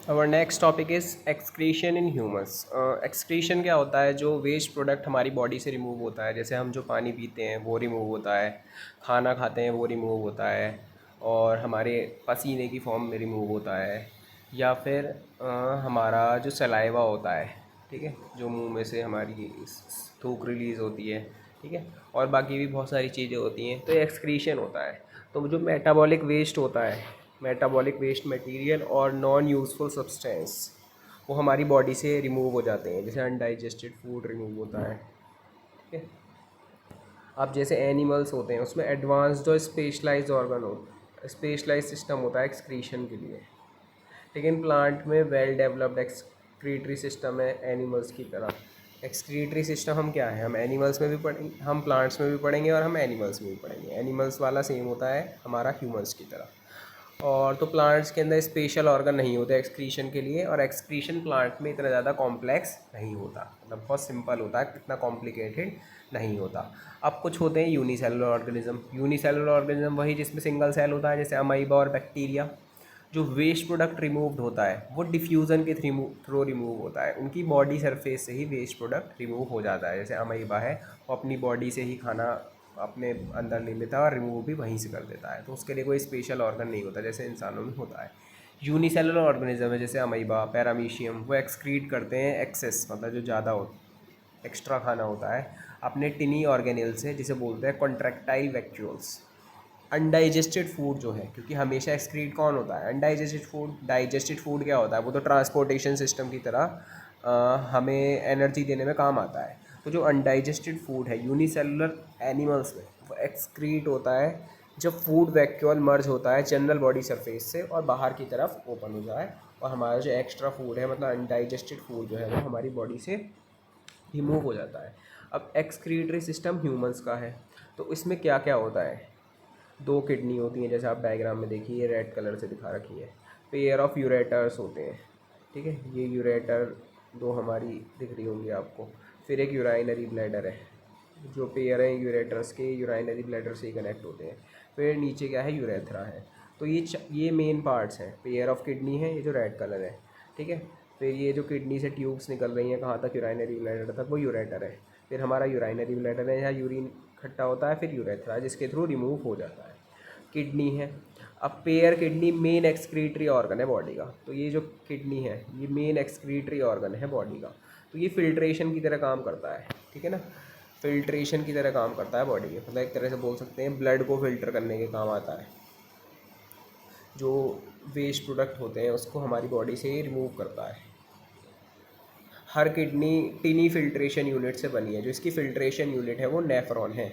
Our next topic is excretion in humans. Excretion क्या होता है? जो वेस्ट प्रोडक्ट हमारी बॉडी से रिमूव होता है, जैसे हम जो पानी पीते हैं वो रिमूव होता है, खाना खाते हैं वो रिमूव होता है, और हमारे पसीने की फॉर्म में रिमूव होता है, या फिर हमारा जो सलाइवा होता है, ठीक है, जो मुंह में से हमारी थूक रिलीज़ होती है, ठीक है, और बाकी भी बहुत सारी चीज़ें होती हैं, तो ये एक्सक्रीशन होता है। तो जो मेटाबॉलिक वेस्ट होता है, मेटाबॉलिक वेस्ट मटेरियल और नॉन यूज़फुल सब्सटेंस, वो हमारी बॉडी से रिमूव हो जाते हैं, जैसे अनडाइजेस्टेड फूड रिमूव होता है, ठीक है। अब जैसे एनिमल्स होते हैं उसमें एडवांस जो स्पेशलाइज्ड ऑर्गन हो, स्पेशलाइज्ड सिस्टम होता है एक्सक्रीशन के लिए, लेकिन प्लांट में वेल डेवलप्ड एक्सक्रीटरी सिस्टम है एनिमल्स की तरह। एक्सक्रीटरी सिस्टम हम क्या है, हम एनिमल्स में भी पढ़ेंगे, हम प्लांट्स में भी पढ़ेंगे और हम एनिमल्स में भी पढ़ेंगे। एनिमल्स वाला सेम होता है हमारा ह्यूमंस की तरह। और तो प्लांट्स के अंदर स्पेशल ऑर्गन नहीं होते एक्सक्रीशन के लिए, और एक्सक्रीशन प्लांट में इतना ज़्यादा कॉम्प्लेक्स नहीं होता, मतलब बहुत सिंपल होता है, इतना कॉम्प्लिकेटेड नहीं होता। अब कुछ होते हैं यूनिसेलुलर ऑर्गेनिज्म। यूनिसेलुलर ऑर्गेनिज्म वही जिसमें सिंगल सेल होता है, जैसे अमाइबा और बैक्टीरिया। जो वेस्ट प्रोडक्ट रिमूव्ड होता है वो डिफ्यूज़न के थ्रू रिमूव होता है, उनकी बॉडी सरफेस से ही वेस्ट प्रोडक्ट रिमूव हो जाता है। जैसे अमीबा है, वो अपनी बॉडी से ही खाना अपने अंदर ले लेता है और रिमूव भी वहीं से कर देता है, तो उसके लिए कोई स्पेशल ऑर्गन नहीं होता जैसे इंसानों में होता है। यूनिसेलुलर ऑर्गेनिज्म है जैसे अमीबा, पैरामीशियम, वो एक्सक्रीट करते हैं एक्सेस, मतलब जो ज़्यादा हो, एक्स्ट्रा खाना होता है, अपने टिनी ऑर्गेनिल से, जिसे बोलते हैं कॉन्ट्रैक्टाइल वैक्यूल्स। अनडाइजेस्टेड फूड जो है, क्योंकि हमेशा एक्सक्रीट कौन होता है? Undigested food. डाइजेस्टेड फूड क्या होता है? वो तो ट्रांसपोर्टेशन सिस्टम की तरह हमें एनर्जी देने में काम आता है। तो जो अनडाइजेस्टेड फूड है यूनिसेलुलर एनिमल्स में, वो एक्सक्रीट होता है जब फूड वैक्यूल मर्ज होता है जनरल बॉडी सरफेस से और बाहर की तरफ ओपन हो जाए, और हमारा जो एक्स्ट्रा फूड है, मतलब अनडाइजेस्टेड फूड जो है, वो हमारी बॉडी से रिमूव हो जाता है। अब एक्सक्रीटरी सिस्टम ह्यूमंस का है, तो इसमें क्या क्या होता है? दो किडनी होती हैं, जैसे आप डायग्राम में देखिए, ये रेड कलर से दिखा रखी है। पेयर ऑफ यूरेटर्स होते हैं, ठीक है, ये यूरेटर दो हमारी दिख रही होंगी आपको। फिर एक यूराइनरी ब्लैडर है, जो पेयर हैं यूरेटर्स के, यूराइनरी ब्लैडर से ही कनेक्ट होते हैं। फिर नीचे क्या है? यूरेथ्रा है। तो ये मेन पार्ट्स हैं। पेयर ऑफ किडनी है, ये जो रेड कलर है, ठीक है। फिर ये जो किडनी से ट्यूब्स निकल रही हैं कहाँ तक? यूराइनरी ब्लैडर तक, वो यूरेटर है। फिर हमारा यूराइनरी ब्लैडर है, यहाँ यूरिन इकट्ठा होता है। फिर यूरेथ्रा, जिसके थ्रू रिमूव हो जाता है। किडनी है। अब pair kidney main excretory organ है बॉडी का, तो ये जो किडनी है ये मेन एक्सक्रीटरी ऑर्गन है बॉडी का। तो ये फिल्ट्रेशन की तरह काम करता है, ठीक है ना, फिल्ट्रेशन की तरह काम करता है बॉडी में, मतलब एक तरह से बोल सकते हैं ब्लड को फिल्टर करने के काम आता है। जो वेस्ट प्रोडक्ट होते हैं उसको हमारी बॉडी से ही रिमूव करता है। हर किडनी टिनी फिल्ट्रेशन यूनिट से बनी है, जो इसकी फिल्ट्रेशन यूनिट है वो नेफ्रॉन है,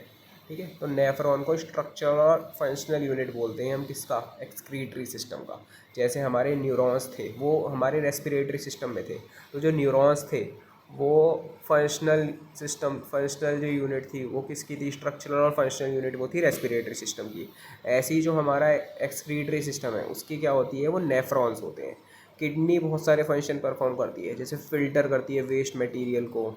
ठीक है। तो नेफ्रॉन को स्ट्रक्चरल और फंक्शनल यूनिट बोलते हैं हम, किसका? एक्सक्रीटरी सिस्टम का। जैसे हमारे न्यूरॉन्स थे वो हमारे रेस्पिरेटरी सिस्टम में थे, तो जो न्यूरॉन्स थे वो फंक्शनल सिस्टम, फंक्शनल जो यूनिट थी वो किसकी थी? स्ट्रक्चरल और फंक्शनल यूनिट वो थी रेस्पिरेटरी सिस्टम की। ऐसे ही जो हमारा एक्सक्रीटरी सिस्टम है उसकी क्या होती है? वो नेफ्रॉन्स होते हैं। किडनी बहुत सारे फंक्शन परफॉर्म करती है, जैसे फ़िल्टर करती है वेस्ट मटेरियल को,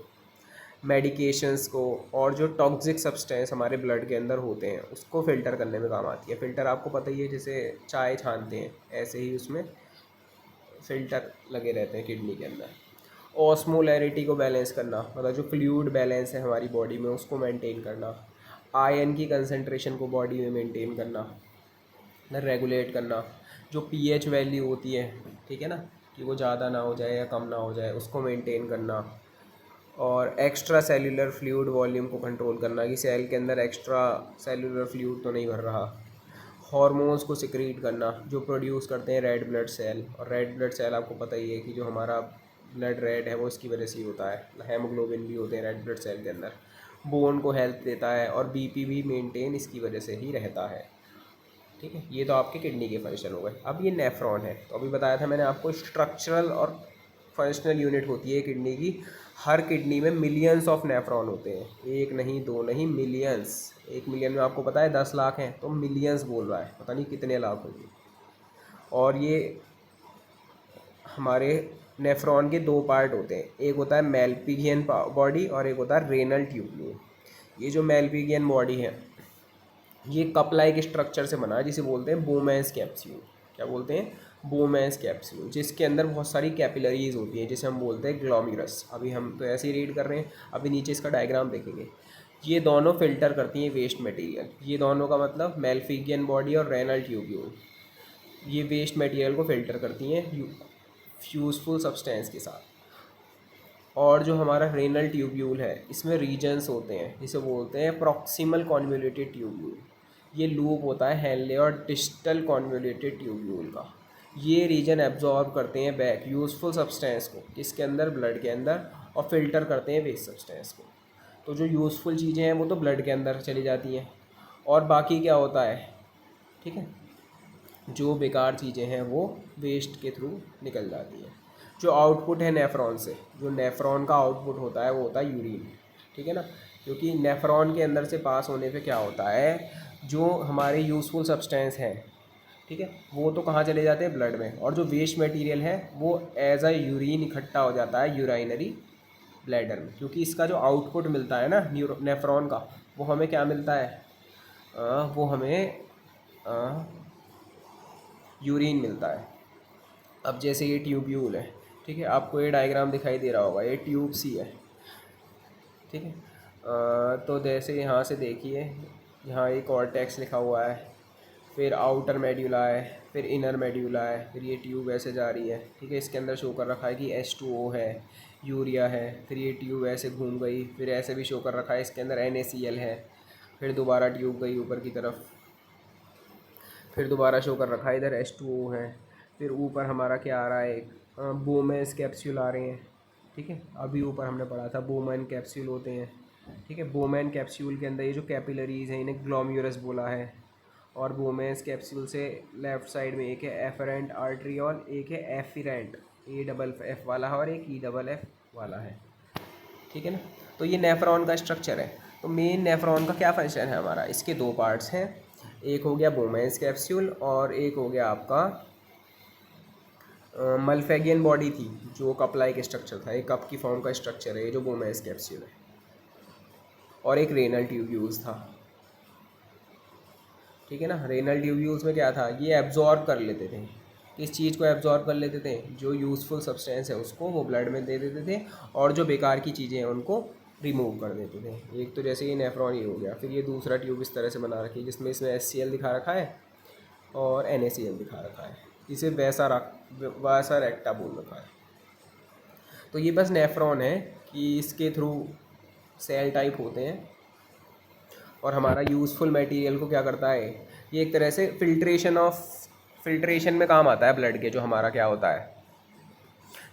मेडिकेशंस को, और जो टॉक्सिक सब्सटेंस हमारे ब्लड के अंदर होते हैं उसको फ़िल्टर करने में काम आती है। फ़िल्टर आपको पता ही है, जैसे चाय छानते हैं ऐसे ही उसमें फ़िल्टर लगे रहते हैं किडनी के अंदर। ऑस्मोलैरिटी को बैलेंस करना, मतलब जो फ्लूइड बैलेंस है हमारी बॉडी में उसको मेंटेन करना। आयन की कंसंट्रेशन को बॉडी में मेंटेन करना, रेगुलेट करना। जो पीएच वैल्यू होती है, ठीक है ना, कि वो ज़्यादा ना हो जाए या कम ना हो जाए, उसको मेंटेन करना। और एक्स्ट्रा सेल्यूलर फ्लूइड वॉल्यूम को कंट्रोल करना, कि सेल के अंदर एक्स्ट्रा सेल्यूलर फ्लूइड तो नहीं भर रहा। हॉर्मोन्स को सिक्रीट करना, जो प्रोड्यूस करते हैं रेड ब्लड सेल, और रेड ब्लड सेल आपको पता ही है कि जो हमारा ब्लड रेड है वो इसकी वजह से ही होता है। हेमोग्लोबिन भी होते हैं रेड ब्लड सेल के अंदर। बोन को हेल्थ देता है, और बीपी भी मेंटेन इसकी वजह से ही रहता है, ठीक है। ये तो आपके किडनी के फंक्शन हो गए। अब ये नेफ्रॉन है, तो अभी बताया था मैंने आपको, स्ट्रक्चरल और फंक्शनल यूनिट होती है किडनी की। हर किडनी में मिलियंस ऑफ नेफ्रॉन होते हैं, एक नहीं दो नहीं, मिलियंस। 1 मिलियन में आपको पता है 10 लाख हैं, तो मिलियंस बोल रहा है, पता नहीं कितने लाख होंगे। और ये हमारे नेफ्रॉन के दो पार्ट होते हैं, एक होता है मेलपिगियन बॉडी और एक होता है रेनल ट्यूब्यूल। ये जो मेलपिगियन बॉडी है ये कप लाइक स्ट्रक्चर से बना है, जिसे बोलते हैं बोमेंस कैप्सूल। क्या बोलते हैं? बोमेंस कैप्सूल, जिसके अंदर बहुत सारी कैपिलरीज होती हैं, जिसे हम बोलते हैं ग्लोम्युलस। अभी हम तो ऐसे ही रीड कर रहे हैं, अभी नीचे इसका डायग्राम देखेंगे। ये दोनों फिल्टर करती हैं वेस्ट मटेरियल। ये दोनों का मतलब मेल्फिगियन बॉडी और रेनल ट्यूब्यूल, ये वेस्ट मटेरियल को फिल्टर करती हैं यूज़फुल सब्सटेंस के साथ। और जो हमारा रेनल ट्यूब्यूल है, इसमें रीजन्स होते हैं, जिसे बोलते हैं प्रॉक्सिमल कॉन्वोल्यूटेड ट्यूब्यूल। ये लूप होता है हेनले और डिस्टल कॉन्वोल्यूटेड ट्यूब्यूल का। ये रीजन एब्जॉर्ब करते हैं बैक यूज़फुल सब्सटेंस को, किसके अंदर, ब्लड के अंदर, और फिल्टर करते हैं वेस्ट सब्सटेंस को। तो जो यूज़फुल चीज़ें हैं वो तो ब्लड के अंदर चली जाती हैं, और बाकी क्या होता है, ठीक है, जो बेकार चीज़ें हैं वो वेस्ट के थ्रू निकल जाती हैं। जो आउटपुट है नेफ्रॉन से, जो नेफ्रॉन का आउटपुट होता है वो होता है यूरिन, ठीक है ना। क्योंकि नेफ्रॉन के अंदर से पास होने पे क्या होता है, जो हमारे यूज़फुल सब्सटेंस हैं, ठीक है, वो तो कहाँ चले जाते हैं, ब्लड में, और जो वेस्ट मटेरियल है वो एज अ यूरिन इकट्ठा हो जाता है यूराइनरी ब्लैडर में। क्योंकि इसका जो आउटपुट मिलता है ना नेफ्रॉन का, वो हमें क्या मिलता है, वो हमें यूरिन मिलता है। अब जैसे ये ट्यूब्यूल है, ठीक है, आपको ये डायग्राम दिखाई दे रहा होगा, ये ट्यूब सी है, ठीक है। तो जैसे यहाँ से देखिए, यहाँ एक कॉर्टेक्स लिखा हुआ है, फिर आउटर मेड्यूला है, फिर इनर मेड्यूला है, फिर ये ट्यूब ऐसे जा रही है, ठीक है। इसके अंदर शो कर रखा है कि H2O है, यूरिया है, फिर ये ट्यूब ऐसे घूम गई, फिर ऐसे भी शो कर रखा है इसके अंदर NaCl है, फिर दोबारा ट्यूब गई ऊपर की तरफ, फिर दोबारा शो कर रखा है इधर H2O है, फिर ऊपर हमारा क्या आ रहा है, एक बोमेंस कैप्सूल आ रहे हैं, ठीक है। अभी ऊपर हमने पढ़ा था बोमेन कैप्सूल होते हैं, ठीक है। बोमेन कैप्सूल के अंदर ये जो कैपिलरीज हैं इन्हें ग्लोम्युलस बोला है। और बोमेंस कैप्सूल से लेफ़्ट साइड में एक है एफरेंट आर्ट्रियोल, एक है एफिरेंट, AFF वाला है, और एक EFF वाला है, ठीक है ना। तो ये नेफ्रॉन का स्ट्रक्चर है। तो मेन नेफ्रॉन का क्या फंक्शन है हमारा, इसके दो पार्ट्स हैं, एक हो गया बोमेंस कैप्सूल और एक हो गया आपका मल्फेगियन बॉडी थी, जो कप लाइक स्ट्रक्चर था, एक कप की फॉर्म का स्ट्रक्चर है ये जो बोमेंस कैप्सूल है, और एक रेनल ट्यूब्यूल्स था, ठीक है ना। रेनल ट्यूब्यूल्स में क्या था, ये एब्जॉर्ब कर लेते थे, किस चीज़ को एब्जॉर्ब कर लेते थे, जो यूज़फुल सब्सटेंस है उसको वो ब्लड में दे देते थे, और जो बेकार की चीज़ें हैं उनको रिमूव कर देते थे। एक तो जैसे ये नेफ्रॉन ही हो गया, फिर ये दूसरा ट्यूब इस तरह से बना रखी है जिसमें इसमें HCl दिखा रखा है और NaCl दिखा रखा है, इसे वैसा रेक्टा बोल रखा है। तो ये बस नेफ्रॉन है कि इसके थ्रू सेल टाइप होते हैं, और हमारा यूज़फुल मटेरियल को क्या करता है, ये एक तरह से फिल्ट्रेशन में काम आता है ब्लड के, जो हमारा क्या होता है,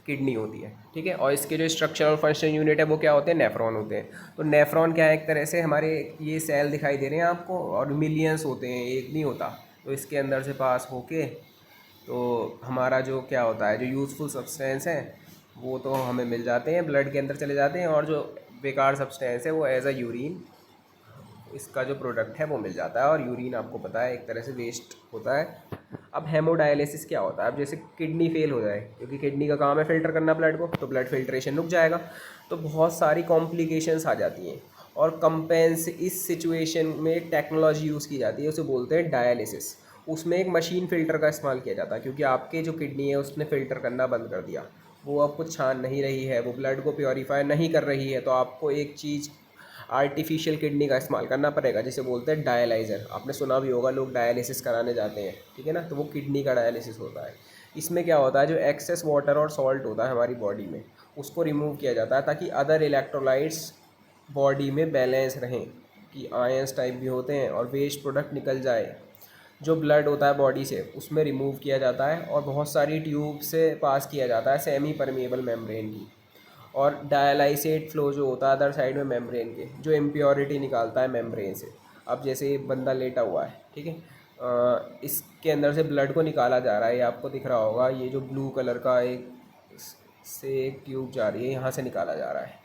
किडनी होती है, ठीक है। और इसके जो स्ट्रक्चर और फंक्शन यूनिट है वो क्या होते हैं, नेफ्रॉन होते हैं। तो नेफ्रॉन क्या है, एक तरह से हमारे ये सेल दिखाई दे रहे हैं आपको, और मिलियंस होते हैं, एक नहीं होता। तो इसके अंदर से पास होके तो हमारा जो क्या होता है, जो यूज़फुल सब्सटेंस है वो तो हमें मिल जाते हैं, ब्लड के अंदर चले जाते हैं, और जो बेकार सब्सटेंस है वो एज अ यूरिन, इसका जो प्रोडक्ट है वो मिल जाता है। और यूरिन आपको पता है एक तरह से वेस्ट होता है। अब हेमोडायलिसिस क्या होता है, अब जैसे किडनी फेल हो जाए, क्योंकि किडनी का काम है फिल्टर करना ब्लड को, तो ब्लड फिल्ट्रेशन रुक जाएगा, तो बहुत सारी कॉम्प्लिकेशंस आ जाती हैं। और कंपेंस इस सिचुएशन में टेक्नोलॉजी यूज़ की जाती है, उसे बोलते हैं डायलिसिस। उसमें एक मशीन फ़िल्टर का इस्तेमाल किया जाता है, क्योंकि आपके जो किडनी है उसने फ़िल्टर करना बंद कर दिया, वो अब कुछ छान नहीं रही है, वो ब्लड को प्योरीफाई नहीं कर रही है, तो आपको एक चीज़ आर्टिफिशियल किडनी का इस्तेमाल करना पड़ेगा, जिसे बोलते हैं डायलाइज़र। आपने सुना भी होगा, लोग डायलिसिस कराने जाते हैं, ठीक है ना। तो वो किडनी का डायलिसिस होता है। इसमें क्या होता है, जो एक्सेस वाटर और सॉल्ट होता है हमारी बॉडी में, उसको रिमूव किया जाता है, ताकि अदर इलेक्ट्रोलाइट्स बॉडी में बैलेंस रहें, कि आयंस टाइप भी होते हैं, और वेस्ट प्रोडक्ट निकल जाए। जो ब्लड होता है बॉडी से उसमें रिमूव किया जाता है, और बहुत सारी ट्यूब से पास किया जाता है सेमी परमिएबल मेम्ब्रेन की। और डायलाइसेट फ्लो जो होता है अदर साइड में मेम्ब्रेन के, जो इम्प्योरिटी निकालता है मेम्ब्रेन से। अब जैसे बंदा लेटा हुआ है, ठीक है, इसके अंदर से ब्लड को निकाला जा रहा है, ये आपको दिख रहा होगा, ये जो ब्लू कलर का एक ट्यूब जा रही है, यहाँ से निकाला जा रहा है,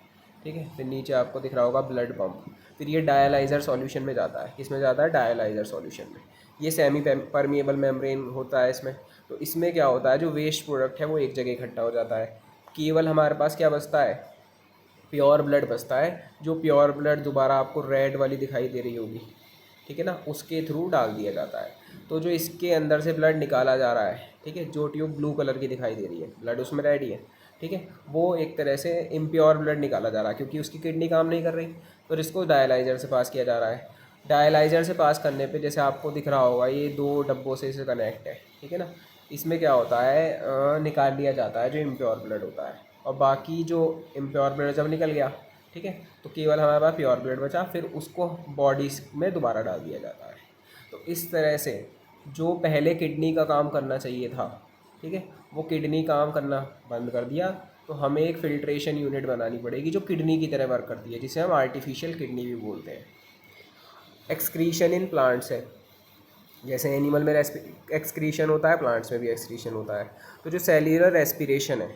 ठीक है। फिर नीचे आपको दिख रहा होगा ब्लड पंप, फिर ये डायलाइज़र सॉल्यूशन में जाता है, किसमें जाता है, डायलाइज़र सॉल्यूशन में। ये सेमी परमिएबल मेम्ब्रेन होता है इसमें। तो इसमें क्या होता है, जो वेस्ट प्रोडक्ट है वो एक जगह इकट्ठा हो जाता है, केवल हमारे पास क्या बचता है, प्योर ब्लड बचता है। जो प्योर ब्लड दोबारा आपको रेड वाली दिखाई दे रही होगी, ठीक है ना, उसके थ्रू डाल दिया जाता है। तो जो इसके अंदर से ब्लड निकाला जा रहा है, ठीक है, जो ट्यूब ब्लू कलर की दिखाई दे रही है, ब्लड उसमें रेड ही है, ठीक है, वो एक तरह से इम्प्योर ब्लड निकाला जा रहा है क्योंकि उसकी किडनी काम नहीं कर रही। फिर इसको डायलाइज़र से पास किया जा रहा है। डायलाइज़र से पास करने पे जैसे आपको दिख रहा होगा ये 2 डब्बों से इसे कनेक्ट है, ठीक है ना। इसमें क्या होता है, निकाल लिया जाता है जो इम्प्योर ब्लड होता है, और बाकी जो इम्प्योर ब्लड जब निकल गया, ठीक है, तो केवल हमारे पास प्योर ब्लड बचा, फिर उसको बॉडी में दोबारा डाल दिया जाता है। तो इस तरह से जो पहले किडनी का काम करना चाहिए था, ठीक है, वो किडनी काम करना बंद कर दिया। तो हमें एक फ़िल्ट्रेशन यूनिट बनानी पड़ेगी जो किडनी की तरह वर्क करती है, जिसे हम आर्टिफिशियल किडनी भी बोलते हैं। एक्सक्रीशन इन प्लांट्स है, जैसे एनिमल में एक्सक्रीशन होता है, प्लांट्स में भी एक्सक्रीशन होता है। तो जो सेल्यूलर रेस्पिरेशन है,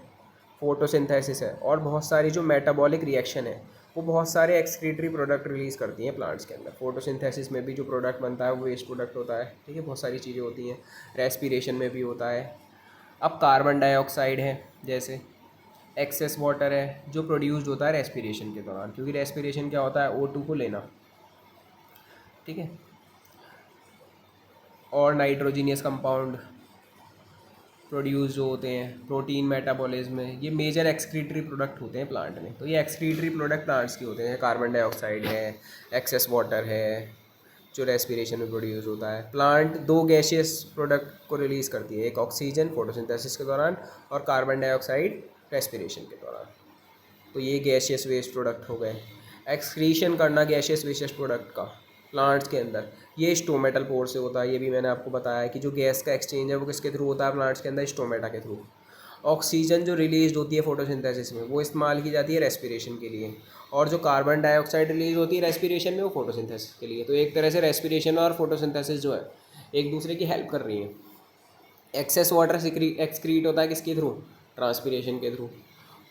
फोटोसिंथेसिस है, और बहुत सारी जो मेटाबॉलिक रिएक्शन है, वो बहुत सारे एक्सक्रीटरी प्रोडक्ट रिलीज़ करती हैं प्लांट्स के अंदर। फोटोसिंथेसिस में भी जो प्रोडक्ट बनता है वो वेस्ट प्रोडक्ट होता है, ठीक है, बहुत सारी चीज़ें होती हैं। रेस्पिरेशन में भी होता है। अब कार्बन डाइऑक्साइड है, जैसे एक्सेस वाटर है जो प्रोड्यूस्ड होता है रेस्पिरेशन के दौरान, क्योंकि रेस्पिरेशन क्या होता है, O2 को लेना, ठीक है, और नाइट्रोजीनियस कंपाउंड प्रोड्यूस जो होते हैं प्रोटीन मेटाबॉलिज्म में, ये मेजर एक्सक्रीटरी प्रोडक्ट होते हैं प्लांट में। तो ये एक्सक्रीटरी प्रोडक्ट प्लांट्स के होते हैं। कार्बन डाइऑक्साइड है, एक्सेस वाटर है, जो रेस्पिरेशन में प्रोड्यूस होता है। प्लांट 2 गैशियस प्रोडक्ट को रिलीज़ करती है, एक ऑक्सीजन फोटोसिंथेसिस के दौरान, और कार्बन डाइऑक्साइड रेस्पिरेशन के दौरान। तो ये गैशियस वेस्ट प्रोडक्ट हो गए। एक्सक्रीशन करना गैशियस वेस्ट प्रोडक्ट का प्लांट्स के अंदर, ये स्टोमेटल पोर से होता है। ये भी मैंने आपको बताया है कि जो गैस का एक्सचेंज है वो किसके थ्रू होता है प्लांट्स के अंदर, स्टोमेटा के थ्रू। ऑक्सीजन जो रिलीज होती है फोटोसिंथेसिस में, वो इस्तेमाल की जाती है रेस्पिरेशन के लिए, और जो कार्बन डाइऑक्साइड रिलीज होती है रेस्पिरेशन में, वो फोटोसिंथेसिस के लिए। तो एक तरह से रेस्पिरेशन और फोटोसिंथेसिस जो है एक दूसरे की हेल्प कर रही हैं। एक्सेस वाटर एक्सक्रीट होता है किसके थ्रू, ट्रांसपिरेशन के through.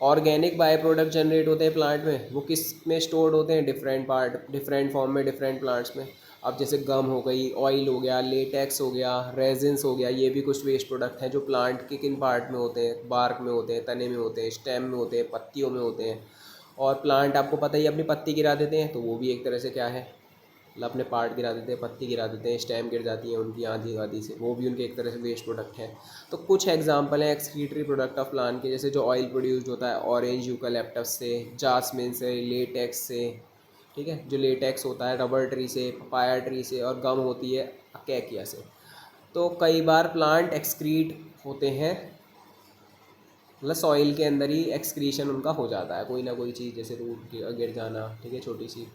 Organic by product generate होते हैं प्लांट में, वो किस में स्टोर्ड होते हैं, डिफरेंट फॉर्म में डिफरेंट प्लांट्स में। अब जैसे गम हो गई, ऑयल हो गया, लेटेक्स हो गया, रेजिन्स हो गया, ये भी कुछ वेस्ट प्रोडक्ट हैं जो प्लांट के किन पार्ट में होते हैं, बार्क में होते हैं, तने में होते हैं, स्टेम में होते हैं, पत्तियों में होते हैं। और प्लांट आपको पता ही अपनी पत्ती गिरा देते हैं, तो वो भी एक तरह से क्या है, मतलब अपने पार्ट गिरा देते हैं, पत्ती गिरा देते हैं, स्टेम गिर जाती है उनकी आंधी आधी से, वो भी उनके एक तरह से वेस्ट प्रोडक्ट हैं। तो कुछ एग्जांपल हैं एक्सक्रीटरी प्रोडक्ट ऑफ प्लांट के, जैसे जो ऑयल प्रोड्यूस्ड होता है ऑरेंज यूकालिप्टस से, जासमिन से, लेटेक्स से, ठीक है, जो लेटेक्स होता है रबर ट्री से, पपाया ट्री से, और गम होती है अकेकिया से। तो कई बार प्लांट एक्सक्रीट होते हैं, मतलब सॉइल के अंदर ही एक्सक्रीशन उनका हो जाता है, कोई ना कोई चीज़ जैसे रूट गिर जाना, ठीक है, छोटी सी।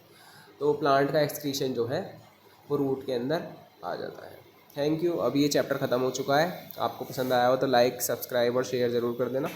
तो प्लांट का एक्सक्रीशन जो है वो रूट के अंदर आ जाता है। Thank you. अभी ये चैप्टर ख़त्म हो चुका है। आपको पसंद आया हो तो लाइक, सब्सक्राइब और शेयर ज़रूर कर देना।